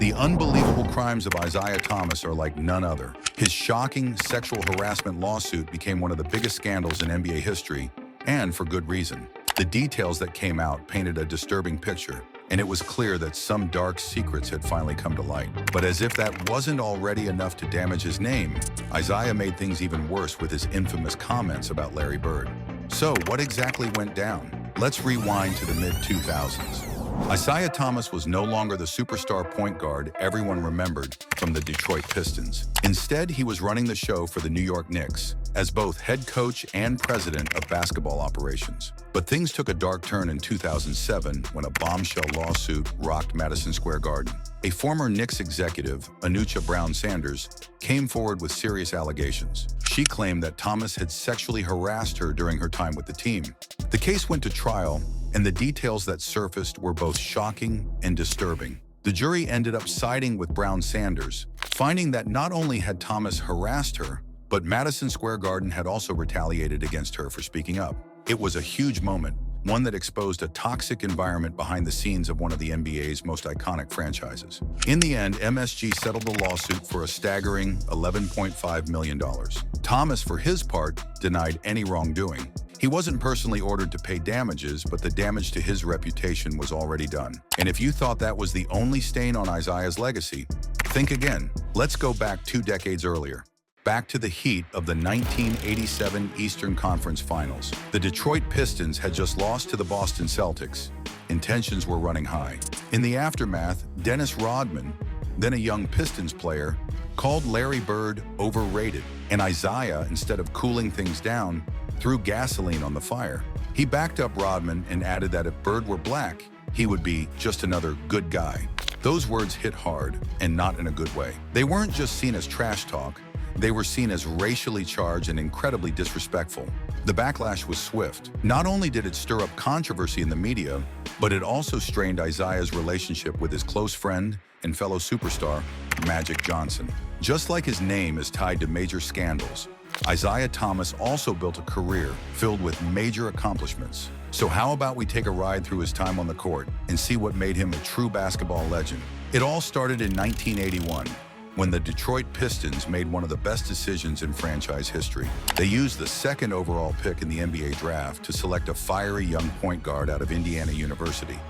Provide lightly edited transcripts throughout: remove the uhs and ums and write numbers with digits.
The unbelievable crimes of Isiah Thomas are like none other. His shocking sexual harassment lawsuit became one of the biggest scandals in NBA history, and for good reason. The details that came out painted a disturbing picture, and it was clear that some dark secrets had finally come to light. But as if that wasn't already enough to damage his name, Isiah made things even worse with his infamous comments about Larry Bird. So what exactly went down? Let's rewind to the mid-2000s. Isiah Thomas was no longer the superstar point guard everyone remembered from the Detroit Pistons. Instead, he was running the show for the New York Knicks as both head coach and president of basketball operations. But things took a dark turn in 2007 when a bombshell lawsuit rocked Madison Square Garden. A former Knicks executive, Anucha Brown Sanders, came forward with serious allegations. She claimed that Thomas had sexually harassed her during her time with the team. The case went to trial, and the details that surfaced were both shocking and disturbing. The jury ended up siding with Brown Sanders, finding that not only had Thomas harassed her, but Madison Square Garden had also retaliated against her for speaking up. It was a huge moment, one that exposed a toxic environment behind the scenes of one of the NBA's most iconic franchises. In the end, MSG settled the lawsuit for a staggering $11.5 million. Thomas, for his part, denied any wrongdoing. He wasn't personally ordered to pay damages, but the damage to his reputation was already done. And if you thought that was the only stain on Isiah's legacy, think again. Let's go back 2 decades earlier. Back to the heat of the 1987 Eastern Conference Finals. The Detroit Pistons had just lost to the Boston Celtics, and tensions were running high. In the aftermath, Dennis Rodman, then a young Pistons player, called Larry Bird overrated, and Isiah, instead of cooling things down, threw gasoline on the fire. He backed up Rodman and added that if Bird were black, he would be just another good guy. Those words hit hard, and not in a good way. They weren't just seen as trash talk, they were seen as racially charged and incredibly disrespectful. The backlash was swift. Not only did it stir up controversy in the media, but it also strained Isiah's relationship with his close friend and fellow superstar, Magic Johnson. Just like his name is tied to major scandals, Isiah Thomas also built a career filled with major accomplishments. So how about we take a ride through his time on the court and see what made him a true basketball legend? It all started in 1981, when the Detroit Pistons made one of the best decisions in franchise history. They used the 2nd overall pick in the NBA draft to select a fiery young point guard out of Indiana University,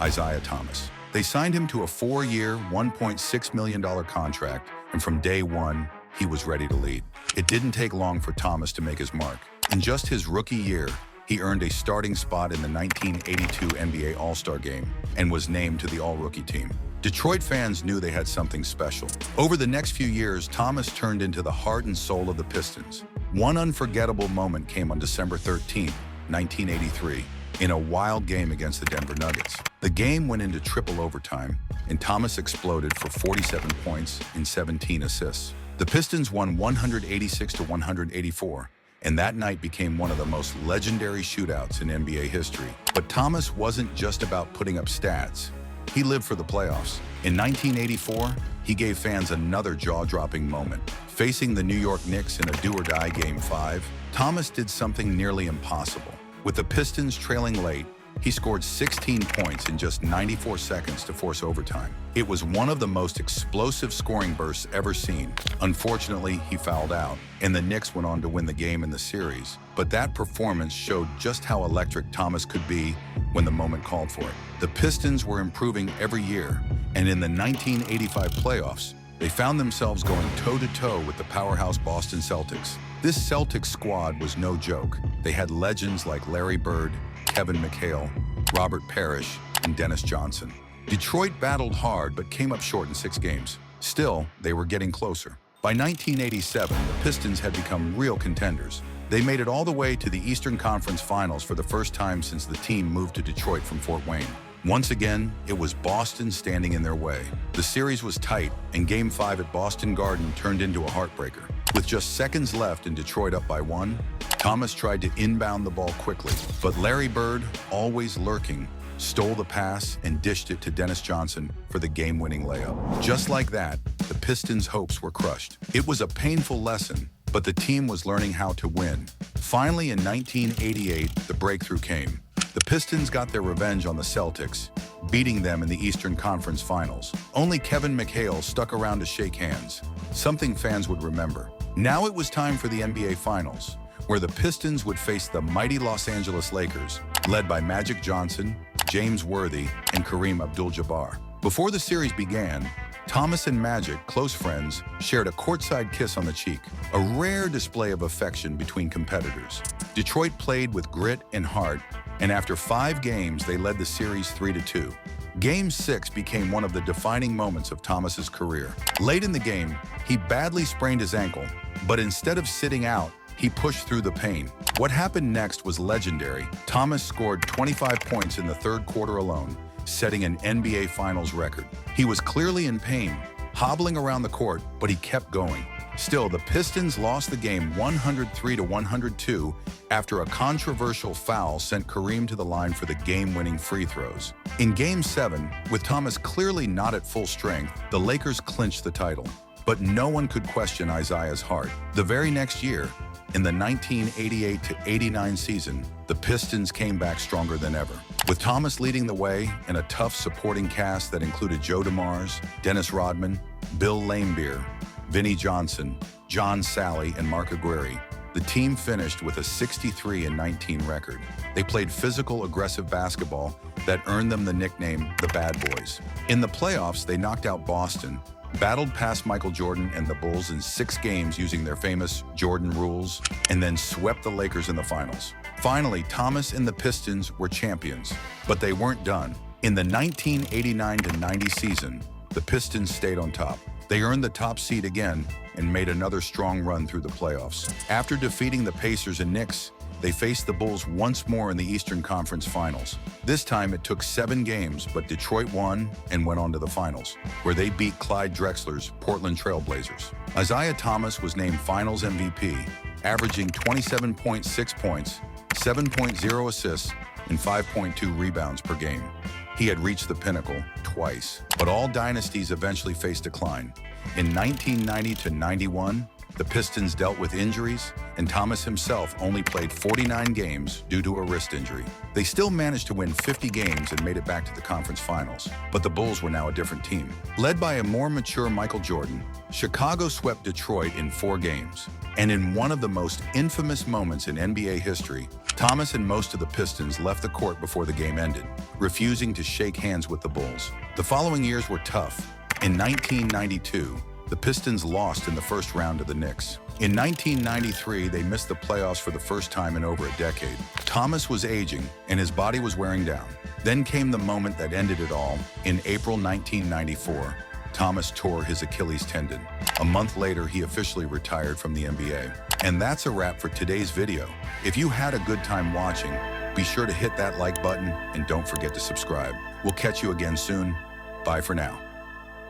Isiah Thomas. They signed him to a 4-year, $1.6 million contract, and from day one, he was ready to lead. It didn't take long for Thomas to make his mark. In just his rookie year, he earned a starting spot in the 1982 NBA All-Star Game and was named to the All-Rookie team. Detroit fans knew they had something special. Over the next few years, Thomas turned into the heart and soul of the Pistons. One unforgettable moment came on December 13, 1983, in a wild game against the Denver Nuggets. The game went into triple overtime, and Thomas exploded for 47 points and 17 assists. The Pistons won 186-184, and that night became one of the most legendary shootouts in NBA history. But Thomas wasn't just about putting up stats. He lived for the playoffs. In 1984, he gave fans another jaw-dropping moment. Facing the New York Knicks in a do-or-die Game 5, Thomas did something nearly impossible. With the Pistons trailing late, he scored 16 points in just 94 seconds to force overtime. It was one of the most explosive scoring bursts ever seen. Unfortunately, he fouled out, and the Knicks went on to win the game in the series. But that performance showed just how electric Thomas could be when the moment called for it. The Pistons were improving every year, and in the 1985 playoffs, they found themselves going toe-to-toe with the powerhouse Boston Celtics. This Celtics squad was no joke. They had legends like Larry Bird, Kevin McHale, Robert Parrish, and Dennis Johnson. Detroit battled hard but came up short in 6 games. Still, they were getting closer. By 1987, the Pistons had become real contenders. They made it all the way to the Eastern Conference Finals for the first time since the team moved to Detroit from Fort Wayne. Once again, it was Boston standing in their way. The series was tight, and Game 5 at Boston Garden turned into a heartbreaker. With just seconds left and Detroit up by 1, Thomas tried to inbound the ball quickly, but Larry Bird, always lurking, stole the pass and dished it to Dennis Johnson for the game-winning layup. Just like that, the Pistons' hopes were crushed. It was a painful lesson, but the team was learning how to win. Finally, in 1988, the breakthrough came. The Pistons got their revenge on the Celtics, beating them in the Eastern Conference Finals. Only Kevin McHale stuck around to shake hands, something fans would remember. Now it was time for the NBA Finals, where the Pistons would face the mighty Los Angeles Lakers, led by Magic Johnson, James Worthy, and Kareem Abdul-Jabbar. Before the series began, Thomas and Magic, close friends, shared a courtside kiss on the cheek, a rare display of affection between competitors. Detroit played with grit and heart, and after 5 games, they led the series 3-2. Game 6 became one of the defining moments of Thomas's career. Late in the game, he badly sprained his ankle, but instead of sitting out, he pushed through the pain. What happened next was legendary. Thomas scored 25 points in the third quarter alone, setting an NBA Finals record. He was clearly in pain, hobbling around the court, but he kept going. Still, the Pistons lost the game 103-102 after a controversial foul sent Kareem to the line for the game-winning free throws. In Game 7, with Thomas clearly not at full strength, the Lakers clinched the title. But no one could question Isiah's heart. The very next year, in the 1988-89 season, the Pistons came back stronger than ever. With Thomas leading the way and a tough supporting cast that included Joe DeMars, Dennis Rodman, Bill Laimbeer, Vinnie Johnson, John Sally, and Mark Aguirre, the team finished with a 63-19 record. They played physical, aggressive basketball that earned them the nickname the Bad Boys. In the playoffs, they knocked out Boston, battled past Michael Jordan and the Bulls in 6 games using their famous Jordan rules, and then swept the Lakers in the finals. Finally, Thomas and the Pistons were champions, but they weren't done. In the 1989-90 season, the Pistons stayed on top. They earned the top seed again and made another strong run through the playoffs. After defeating the Pacers and Knicks, they faced the Bulls once more in the Eastern Conference Finals. This time it took 7 games, but Detroit won and went on to the finals, where they beat Clyde Drexler's Portland Trail Blazers. Isiah Thomas was named Finals MVP, averaging 27.6 points, 7.0 assists, and 5.2 rebounds per game. He had reached the pinnacle twice, but all dynasties eventually faced decline. In 1990-91, the Pistons dealt with injuries, and Thomas himself only played 49 games due to a wrist injury. They still managed to win 50 games and made it back to the conference finals, but the Bulls were now a different team. Led by a more mature Michael Jordan, Chicago swept Detroit in 4 games. And in one of the most infamous moments in NBA history, Thomas and most of the Pistons left the court before the game ended, refusing to shake hands with the Bulls. The following years were tough. In 1992, the Pistons lost in the first round to the Knicks. In 1993, they missed the playoffs for the first time in over a decade. Thomas was aging, and his body was wearing down. Then came the moment that ended it all. In April 1994, Thomas tore his Achilles tendon. A month later, he officially retired from the NBA. And that's a wrap for today's video. If you had a good time watching, be sure to hit that like button and don't forget to subscribe. We'll catch you again soon. Bye for now.